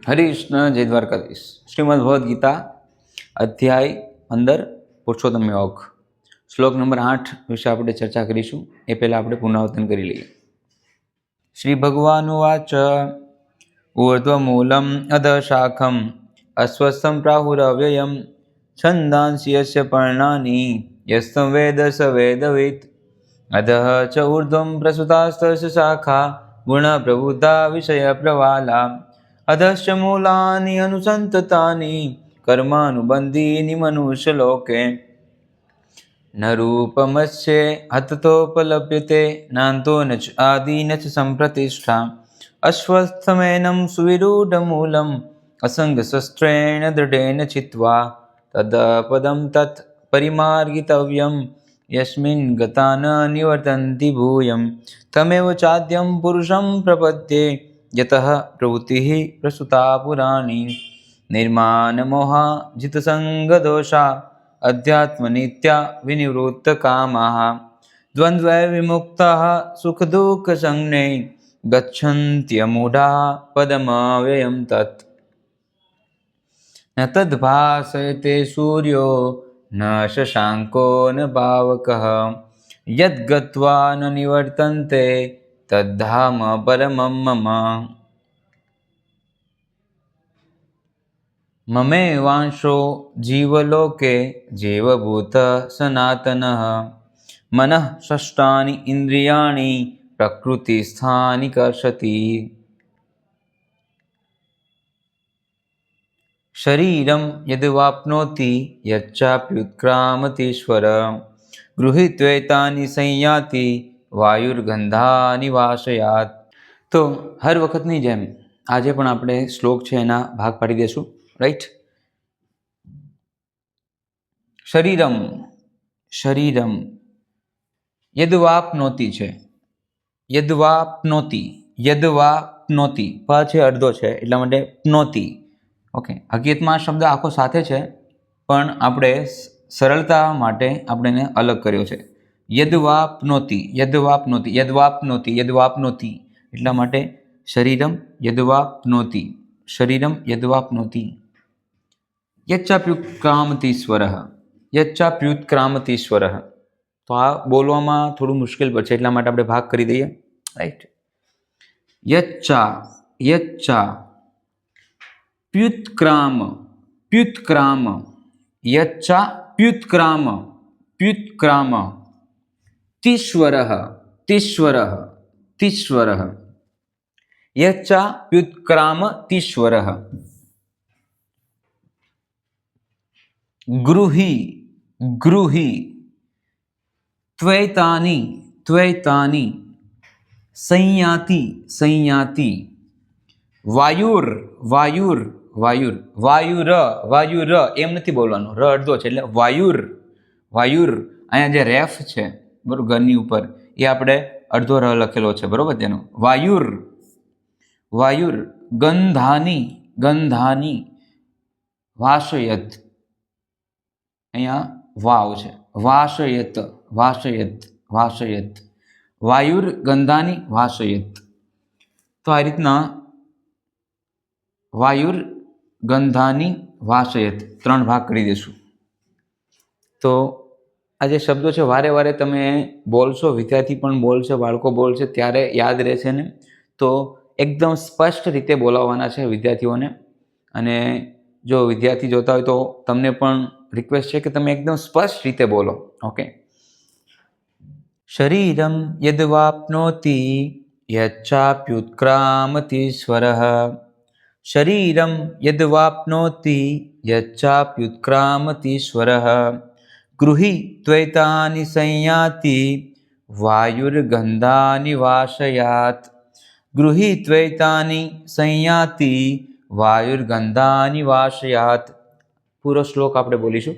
હરિકૃષ્ણ જય દ્વારકાધીશ. શ્રીમદ ભગવદ્ ગીતા અધ્યાય 15 પુરુષોત્તમ યોગ શ્લોક નંબર 8 વિશે આપણે ચર્ચા કરીશું. એ પહેલાં આપણે પુનરાવર્તન કરી લઈએ. શ્રી ભગવાનુવાચ ઊર્ધ્વમૂલમ અધઃશાખમ અશ્વત્થમ પ્રાહુરવ્યયમ છંદાંસि યસ્ય પર્ણાનિ યસ્तं વેદ સ વેદવિદ અધઃ ચ ઊર્ધ્વં પ્રસુતાસ્તસ્ય શાખા ગુણપ્રબુદ્ધા વિષયપ્રવાલા અધશ્ચ મૂલાની અનુસંતતાની કર્માનુબંધીની મનુષ્યલોકે ન રૂપમસ્યે હતતોપલભ્યતે નાન્તો ન ચ આદિ ન ચ સંપ્રતિષ્ઠા અશ્વત્થમેनं સુવિરૂઢમૂલમ અસંગશસ્ત્રેણ દૃઢેન ચિત્વા તદપદં તत् પરિમાર્ગિતવ્યમ યસ્મિન ગતા ન નિવર્તન્તિ ભૂયં તમેવ ચાદ્યં પુરુષં પ્રપદ્યે યતઃ પ્રવૃત્તિઃ પ્રસુતા પુરાણી નિર્માનમોહા જિતસંગદોષા અધ્યાત્મનિત્યા વિનિવૃત્તકામાઃ દ્વંદ્વૈ વિમુક્તાઃ સુખદુઃખસંજ્ઞે ગચ્છન્ત્યમૂઢાઃ પદમવ્યયં તत् ન તદ્ભાસયતે સૂર્યો ન શશાંકો ન પાવકઃ યદ્ગત્વા ન નિવર્તન્તે તદ્ધામ પરમં મમ મમેવાંશો જીવલોકે જીવભૂત સનાતનઃ મનઃ ષષ્ઠાનિ ઇન્દ્રિયાણિ પ્રકૃતિસ્થાનિ કર્ષતિ શરીરમ યદ્વાપ્નોતિ યચ્ચાપ્યુત્ક્રામતીશ્વર ગૃહીત્વૈતાનિ સંયાતિ વાયુર્ગંધાનિ વાશયાત. તો હર વખતની જેમ આજે પણ આપણે શ્લોક છે એના ભાગ પાડી દઈશું. રાઈટ. શરીરમ શરીરમ યદ્વાપ્નોતિ છે. યદ્વાપ્નોતિ યદ્વાપ્નોતિ પ છે અડધો છે એટલા માટે પ્નોતિ. ઓકે, હકીકતમાં આ શબ્દ આખો સાથે છે પણ આપણે સરળતા માટે આપણે એને અલગ કર્યો છે. યદ્વાપ્નોતિ યદ્વાપ્નોતિ યદ્વાપ્નોતિ યદ્વાપ્નોતિ એટલા માટે શરીરમ યદ્વાપ્નોતિ શરીરમ યદ્વાપ્નોતિ યચ્ચાપ્યુત્ક્રામતીશ્વરઃ યચ્ચાપ્યુત્ક્રામતીશ્વરઃ. તો આ બોલવામાં થોડું મુશ્કેલ પડશે એટલા માટે આપણે ભાગ કરી દઈએ. રાઈટ. યચ્ચા યચ્ચા પ્યુત્ક્રામ પ્યુત્ક્રામ યચ્ચા પ્યુત્ક્રામ પ્યુત્ક્રામ તીશ્વરઃ તીશ્વરઃ તીશ્વરઃ યચ્ચા પ્યુત્ક્રામ તીશ્વરઃ ગૃહી ગૃહી ત્વૈતાનિ ત્વૈતાનિ સંયાતિ સંયાતિ વાયુર વાયુર વાયુર વાયુર વાયુર એમ નથી બોલવાનું, ર અડધો છે એટલે વાયુર વાયુર. અહીંયા જે રેફ છે બરાબર ઘરની ઉપર એ આપણે અડધો ર લખેલો છે બરાબર તેનો. વાયુર વાયુર ગંધાની ગંધાની વાશયત અહીંયા વાવ છે વાશયત વાશયત વાશયત વાયુર ગંધાની વાશયત. તો આ રીતના વાયુર ગંધાની વાશયત ત્રણ ભાગ કરી દઈશું. તો આ જે શબ્દો છે વારે વારે તમે બોલશો, વિદ્યાર્થી પણ બોલશે, બાળકો બોલશે ત્યારે યાદ રહેશે ને. તો એકદમ સ્પષ્ટ રીતે બોલાવવાના છે વિદ્યાર્થીઓને. અને જો વિદ્યાર્થી જોતા હોય તો તમને પણ રિક્વેસ્ટ છે કે તમે એકદમ સ્પષ્ટ રીતે બોલો. ઓકે. શરીરમ યદ્વાપ્નોતિ યચ્ચાપ્યુત્ક્રામતીશ્વરઃ શરીરમ યદ્વાપ્નોતિ યચ્ચાપ્યુત્ક્રામતીશ્વરઃ ગૃહીત્વૈતાનિ સંયાતિ વાયુર્ગંધાનિ વાશયાત ગૃહીત્વૈતાનિ સંયાતિ વાયુર્ગંધાનિ વાશયાત. પૂરો શ્લોક આપણે બોલીશું.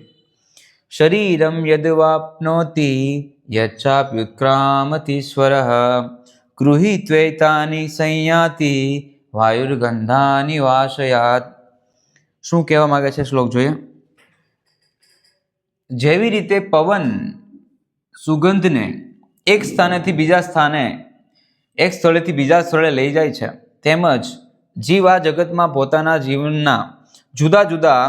શરીરમ યદ્વાપ્નોતિ યચ્ચાપ્યુત્ક્રામતીશ્વરઃ ગૃહીત્વૈતાનિ સંયાતિ વાયુર્ગંધાનિ વાશયાત. શું કહેવા માંગે છે શ્લોક જોઈએ. જેવી રીતે પવન સુગંધને એક સ્થાનેથી બીજા સ્થાને, એક સ્થળેથી બીજા સ્થળે લઈ જાય છે, તેમજ જીવ આ જગતમાં પોતાના જીવનના જુદા જુદા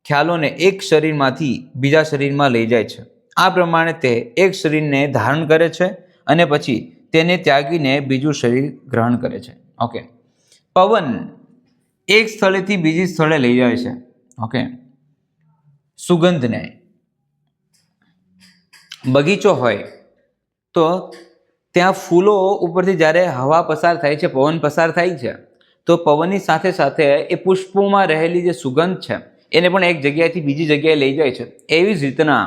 ખ્યાલોને એક શરીરમાંથી બીજા શરીરમાં લઈ જાય છે. આ પ્રમાણે તે એક શરીરને ધારણ કરે છે અને પછી તેને ત્યાગીને બીજું શરીર ગ્રહણ કરે છે. ઓકે, પવન એક સ્થળેથી બીજી સ્થળે લઈ જાય છે. ઓકે, સુગંધને. બગીચો હોય તો ત્યાં ફૂલો ઉપરથી જ્યારે હવા પસાર થાય છે, પવન પસાર થાય છે, તો પવનની સાથે સાથે એ પુષ્પોમાં રહેલી જે સુગંધ છે એને પણ એક જગ્યાએથી બીજી જગ્યાએ લઈ જાય છે. એવી જ રીતના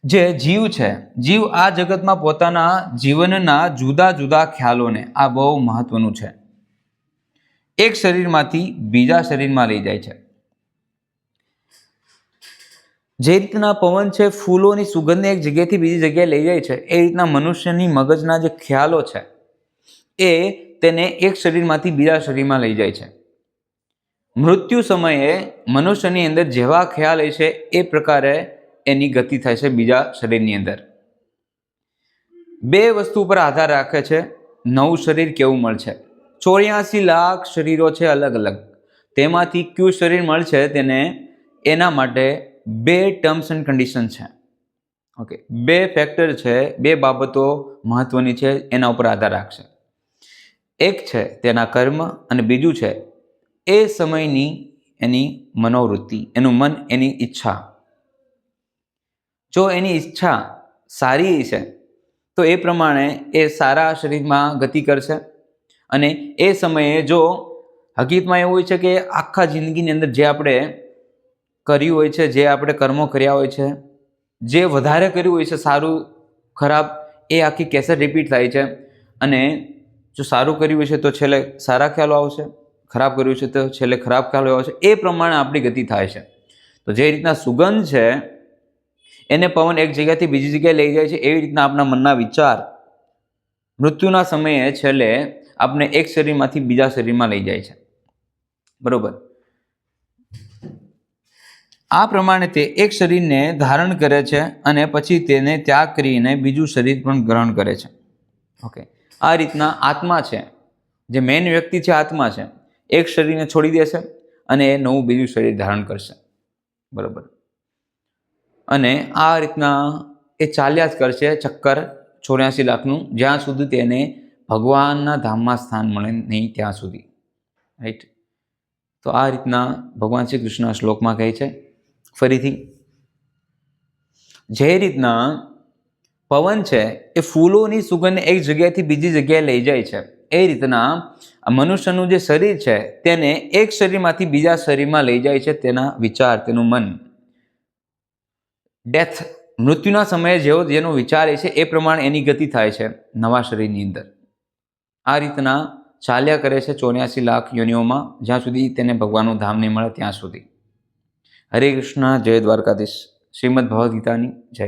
જે જીવ છે, જીવ આ જગતમાં પોતાના જીવનના જુદા જુદા ખ્યાલોને, આ બહુ મહત્વનું છે, એક શરીરમાંથી બીજા શરીરમાં લઈ જાય છે. જે રીતના પવન છે ફૂલોની સુગંધને એક જગ્યાએથી બીજી જગ્યાએ લઈ જાય છે, એ રીતના મનુષ્યની મગજના જે ખ્યાલો છે એ તેને એક શરીરમાંથી બીજા શરીરમાં લઈ જાય છે. મૃત્યુ સમયે મનુષ્યની અંદર જેવા ખ્યાલ હશે એ પ્રકારે એની ગતિ થાય છે બીજા શરીરની અંદર. બે વસ્તુ પર આધાર રાખે છે નવું શરીર કેવું મળશે. 84 લાખ શરીરો છે અલગ અલગ, તેમાંથી કયું શરીર મળશે તેને એના માટે બે ટર્મ્સ એન્ડ કન્ડિશન છે. ઓકે, બે ફેક્ટર છે, બે બાબતો મહત્વની છે, એના ઉપર આધાર રાખશે. એક છે તેના કર્મ અને બીજું છે એ સમયની એની મનોવૃત્તિ, એનું મન, એની ઈચ્છા. જો એની ઈચ્છા સારી છે તો એ પ્રમાણે એ સારા શરીરમાં ગતિ કરશે. અને એ સમયે જો હકીકતમાં એવું હોય છે કે આખા જિંદગીની અંદર જે આપણે કર્યું હોય છે, જે આપણે કર્મો કર્યા હોય છે, જે વધારે કર્યું હોય છે સારું ખરાબ, એ આખી કેસેટ રિપીટ થાય છે. અને જો સારું કર્યું હોય છે તો છેલ્લે સારા ખ્યાલો આવશે, ખરાબ કર્યું છે તો છેલ્લે ખરાબ ખ્યાલો આવશે. એ પ્રમાણે આપણી ગતિ થાય છે. તો જે રીતના સુગંધ છે એને પવન એક જગ્યાથી બીજી જગ્યાએ લઈ જાય છે, એવી રીતના આપણા મનના વિચાર મૃત્યુના સમયે છેલ્લે આપણે એક શરીરમાંથી બીજા શરીરમાં લઈ જાય છે. બરોબર. આ પ્રમાણે તે એક શરીરને ધારણ કરે છે અને પછી તેને ત્યાગ કરીને બીજું શરીર પણ ગ્રહણ કરે છે. ઓકે, આ રીતના આત્મા છે, જે મેઇન વ્યક્તિ છે આત્મા છે, એક શરીરને છોડી દેશે અને એ નવું બીજું શરીર ધારણ કરશે. બરોબર. અને આ રીતના એ ચાલ્યા જ કરશે ચક્કર 84 લાખનું, જ્યાં સુધી તેને ભગવાનના ધામમાં સ્થાન મળે નહીં ત્યાં સુધી. રાઈટ. તો આ રીતના ભગવાન શ્રી કૃષ્ણ શ્લોકમાં કહે છે. ફરીથી, જે રીતના પવન છે એ ફૂલોની સુગંધને એક જગ્યાએથી બીજી જગ્યાએ લઈ જાય છે, એ રીતના મનુષ્યનું જે શરીર છે તેને એક શરીરમાંથી બીજા શરીરમાં લઈ જાય છે તેના વિચાર, તેનું મન. ડેથ, મૃત્યુના સમયે જેનો વિચાર છે એ પ્રમાણે એની ગતિ થાય છે નવા શરીરની અંદર. આ રીતના ચાલ્યા કરે છે 84 લાખ યોનિઓમાં, જ્યાં સુધી તેને ભગવાનનું ધામ નહીં મળે ત્યાં સુધી. હરે કૃષ્ણ. જય દ્વારકાધીશ. શ્રીમદ ભગવદ્ ગીતાની જય.